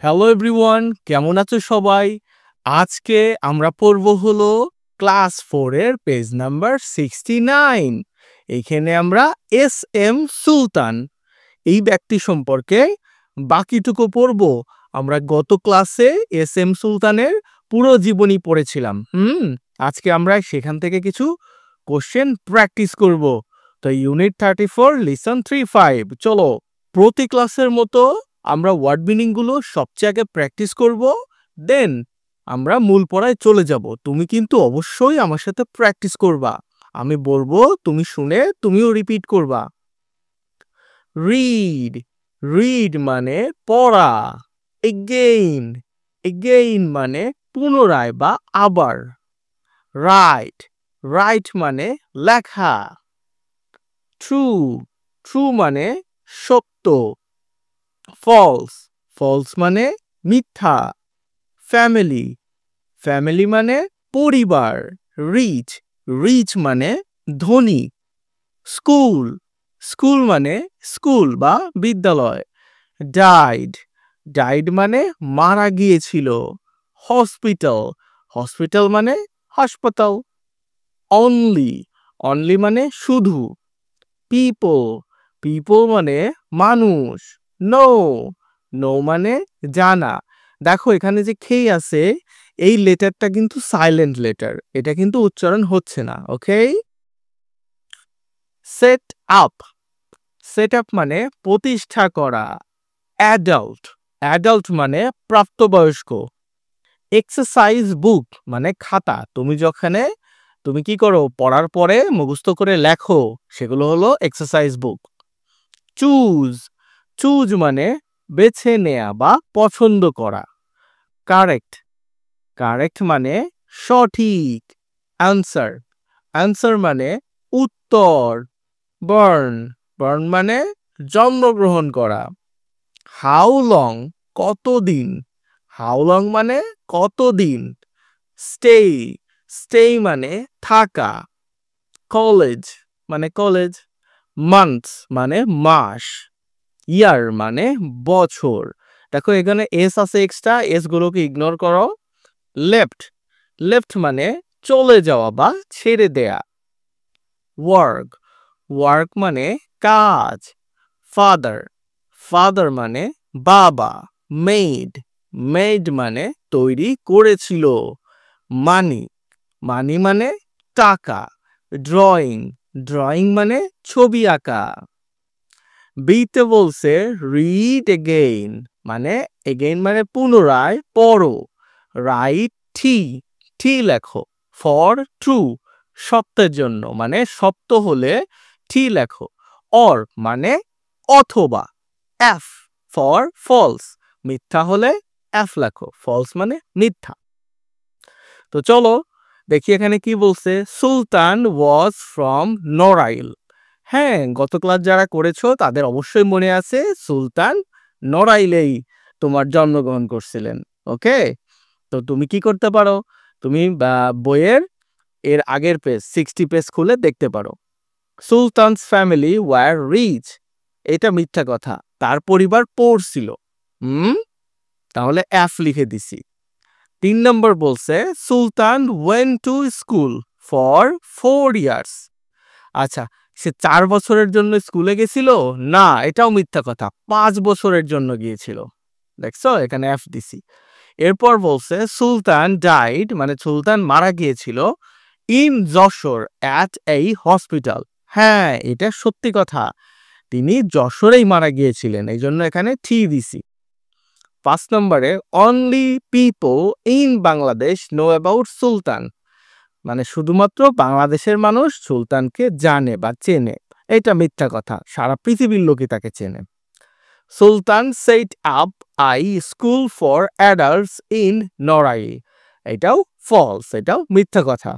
Hello everyone, কেমন আছো সবাই? আজকে আমরা পড়ব হলো ক্লাস 4 এর পেজ নাম্বার 69। এখানে আমরা এস এম সুলতান এই ব্যক্তি সম্পর্কে বাকিটুকু পড়ব। আমরা গত ক্লাসে এস এম সুলতানের পুরো জীবনী পড়েছিলাম। আজকে আমরা সেখান থেকে কিছু কোশ্চেন প্র্যাকটিস করব। তো ইউনিট 34 লিসন 35। চলো, প্রতি ক্লাসের মতো আমরা ওয়ার্ড মিনিং গুলো সবচেয়ে আগে প্র্যাকটিস করব, দেন আমরা মূল পড়ায় চলে যাব। তুমি কিন্তু অবশ্যই আমার সাথে প্র্যাকটিস করবা। আমি বলবো, তুমি শুনে তুমিও রিপিট করবা। রিড, রিড মানে পড়া। এগেইন, এগেইন মানে পুনরায় বা আবার। রাইট, রাইট মানে লেখা। ট্রু, ট্রু মানে সত্য। ফলস, ফলস মানে মিথ্যা। ফ্যামিলি, ফ্যামিলি মানে পরিবার। রিচ, রিচ মানে ধনী। স্কুল, স্কুল মানে স্কুল বা বিদ্যালয়। ডাইড, ডাইড মানে মারা গিয়েছিল। হসপিটাল, হসপিটাল মানে হাসপাতাল। অনলি, অনলি মানে শুধু। পিপল, পিপল মানে মানুষ। নো, নো মানে জানা। দেখো এখানে যে খেই আছে, এই লেটারটা কিন্তু সাইলেন্ট লেটার, এটা কিন্তু উচ্চারণ হচ্ছে না। ওকে। সেট আপ, সেট আপ মানে প্রতিষ্ঠা করা। অ্যাডাল্ট, অ্যাডাল্ট মানে প্রাপ্তবয়স্ক। এক্সারসাইজ বুক মানে খাতা। তুমি কি করো, পড়ার পরে মুখস্থ করে লেখো, সেগুলো হলো এক্সারসাইজ বুক। চুজ, চুজ মানে বেছে নেয়া বা পছন্দ করা। কারেক্ট, কারেক্ট মানে সঠিক। অ্যান্সার, অ্যান্সার মানে উত্তর। বার্ন, বার্ন মানে জন্মগ্রহণ করা। হাউ লং, কতদিন। হাউ লং মানে কতদিন। স্টে, স্টে মানে থাকা। কলেজ মানে কলেজ। মান্থস মানে মাস। ইয়ার মানে বছর। দেখো এখানে এস আছে এক্সট্রা, এস গুলোকে ইগনোর করো। লেফট, লেফট মানে চলে যাওয়া বা ছেড়ে দেয়া। ওয়ার্ক, ওয়ার্ক মানে কাজ। ফাদার, ফাদার মানে বাবা। মেড, মেড মানে তৈরি করেছিল। মানি, মানি মানে টাকা। ড্রয়িং, ড্রয়িং মানে ছবি আঁকা। বিতে বলছে রিড এগেইন, মানে এগেইন মানে পুনরায় পড়ো। রাইট টি, টি লেখো। ফর ট্রু, সত্যের জন্য, মানে সত্য হলে টি লেখো। অর মানে অথবা। এফ ফর ফলস, মিথ্যা হলে এফ লেখো। ফলস মানে মিথ্যা। তো চলো দেখি এখানে কি বলছে। সুলতান ওয়াজ ফ্রম নড়াইল। হ্যাঁ, গত ক্লাস যারা করেছো তাদের অবশ্যই মনে আছে, সুলতান নড়াইলেই তোমার জন্মগ্রহণ করছিলেন। ওকে, তো তুমি কি করতে পারো, তুমি বইয়ের এর আগের পেজ 60 পেজ খুলে দেখতে পারো। সুলতানস ফ্যামিলি ওয়ার রিচ, এটা মিথ্যা কথা, তার পরিবার পোর ছিল। তাহলে এফ লিখে দিছি। 3 নম্বর বলছে Sultan went to school for 4 years. আচ্ছা, সে 4 বছরের জন্য স্কুলে গেছিল? না, এটাও মিথ্যা কথা, 5 বছরের জন্য গিয়েছিল। দেখছো, এখানে এফ দিছি। এরপর বলছে সুলতান ডাইড, মানে সুলতান মারা গিয়েছিল ইন যশোর অ্যাট এই হসপিটাল। হ্যাঁ, এটা সত্যি কথা, তিনি যশোরেই মারা গিয়েছিলেন, এই জন্য এখানে ঠি দিছি। 5 নম্বরে only people in Bangladesh know about Sultan, মানে শুধুমাত্র বাংলাদেশের মানুষ সুলতানকে জানে বা চেনে, এটা মিথ্যা কথা, সারা পৃথিবীর লোকই তাকে চেনে। Sultan set up I school for adults in Narail, এটাও ফলস, এটাও মিথ্যা কথা।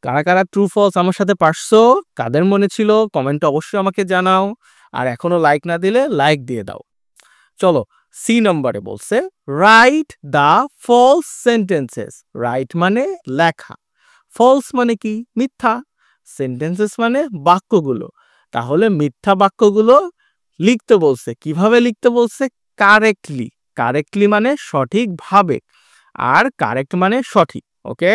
কারা কারা ট্রু ফলস আমার সাথে পারছো, কাদের মনে ছিল কমেন্টে অবশ্যই আমাকে জানাও, আর এখনো লাইক না দিলে লাইক দিয়ে দাও। চলো, সি নম্বরে বলছে write the false sentences. Write মানে লেখা, ফলস মানে কি, মিথ্যা, সেন্টেন্সেস মানে বাক্যগুলো। তাহলে মিথ্যা বাক্যগুলো লিখতে বলছে, কিভাবে লিখতে বলছে, কারেক্টলি। কারেক্টলি মানে সঠিকভাবে, আর কারেক্ট মানে সঠিক। ওকে,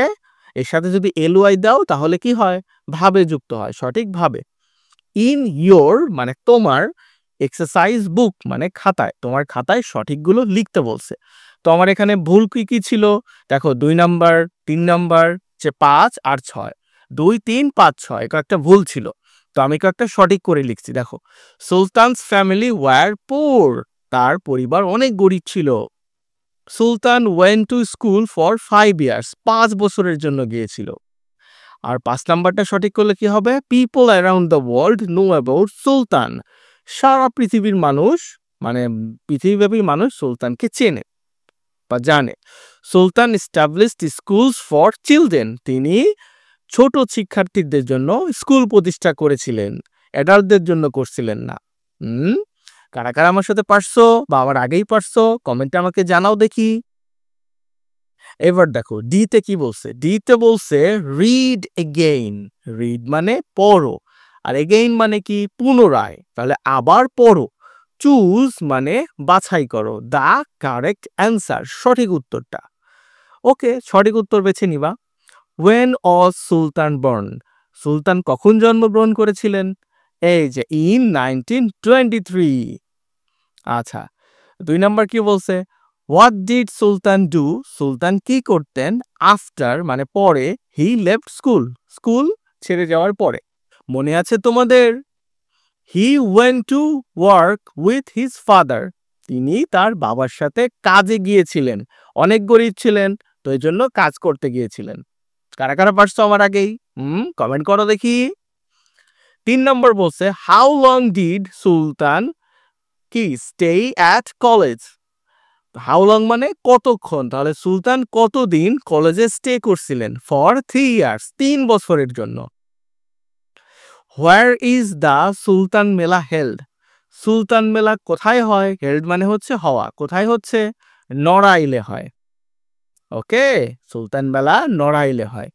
এর সাথে যদি এলওয়াই দাও তাহলে কি হয়? ভাবে যুক্ত হয়, সঠিকভাবে। ইন ইয়োর মানে তোমার, এক্সারসাইজ বুক মানে খাতায়, তোমার খাতায় সঠিকগুলো লিখতে বলছে। তো আমার এখানে ভুল কি কি ছিল দেখো, 2 নাম্বার, 3 নাম্বার, 5 আর 6, 2 3 5 6 কয়েকটা ভুল ছিল। তো আমি কয়েকটা সঠিক করে লিখছি। দেখো, সুলতানস ফ্যামিলি ওয়্যার পুর, তার পরিবার অনেক গরিব ছিল। Sultan went to school for 5 years, 5 বছরের জন্য গিয়েছিল। আর 5 নাম্বারটা সঠিক করলে কি হবে? People around the world know about Sultan, সারা পৃথিবীর মানুষ মানে পৃথিবীব্যাপী মানুষ সুলতানকে চেনে বা জানে। Sultan established schools for children, তিনি ছোট শিক্ষার্থীদের জন্য স্কুল প্রতিষ্ঠা করেছিলেন, অ্যাডাল্টদের জন্য করছিলেন না। হুম, কারা কারা আমার সাথে পারছো বা আমার আগেই পারছো কমেন্টে আমাকে জানাও দেখি। এবার দেখো ডিতে কি বলছে, ডিতে বলছে রিড এগেইন। রিড মানে পড়ো, আর এগেইন মানে কি? পুনরায়, তাহলে আবার পড়ো। চুজ মানে বাছাই করো, দা কারেক্ট অ্যান্সার, সঠিক উত্তরটা। ওকে, সঠিক উত্তর বেছে নিবা। ওয়েন ওয়াজ সুলতান বর্ন, সুলতান কখন জন্মগ্রহণ করেছিলেন? এই যে ইন 1923। আচ্ছা, 2 নাম্বার কি বলছে? হোয়াট ডিড সুলতান ডু, সুলতান কি করতেন? আফটার মানে পরে, হি লেফট স্কুল, স্কুল ছেড়ে যাওয়ার পরে। মনে আছে তোমাদের? He went to work with his father, তিনি তার বাবার সাথে কাজে গিয়েছিলেন, অনেক গরিব ছিলেন তো এই জন্য কাজ করতে গিয়েছিলেন। কারা কারা পারছো আমার আগেই? কমেন্ট করো দেখি। 3 নম্বর বলছে হাউ লং ডিড সুলতান কি stay at college, how long মানে কতক্ষণ, তাহলে সুলতান কতদিন কলেজে স্টে করছিলেন? ফর 3 ইয়ার্স, 3 বছরের জন্য। হোয়ার ইজ দ্য সুলতান মেলা হেল্ড, সুলতান মেলা কোথায় হয়? হেল্ড মানে হচ্ছে হওয়া, কোথায় হচ্ছে? নড়াইলে হয়। ওকে, সুলতান মেলা নড়াইলে হয়।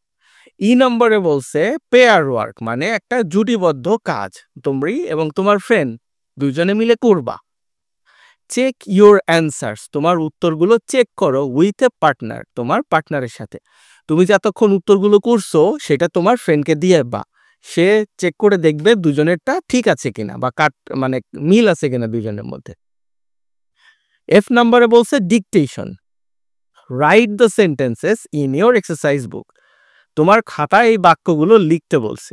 ই নম্বরে বলছে পেয়ার ওয়ার্ক মানে একটা জুটিবদ্ধ কাজ, তুমি এবং তোমার ফ্রেন্ড দুজনে মিলে করবা। চেক ইউর অ্যান্সার্স, তোমার উত্তরগুলো চেক করো উইথ এ পার্টনার, তোমার পার্টনারের সাথে। তুমি যতক্ষণ উত্তরগুলো করছো সেটা তোমার ফ্রেন্ডকে দিয়ে বা সে চেক করে দেখবে দুজনেরটা ঠিক আছে কিনা বা কাট মানে মিল আছে কিনা দুজনের মধ্যে। এফ নম্বরে বলছে dictation, write the sentences in your exercise বুক, তোমার খাতায় এই বাক্যগুলো লিখতে বলছে,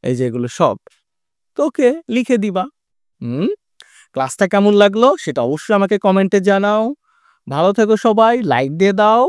এই যে এগুলো সব তোকে লিখে দিবা। ক্লাসটা কেমন লাগলো সেটা অবশ্যই আমাকে কমেন্টে জানাও। ভালো থেকো সবাই, লাইক দিয়ে দাও।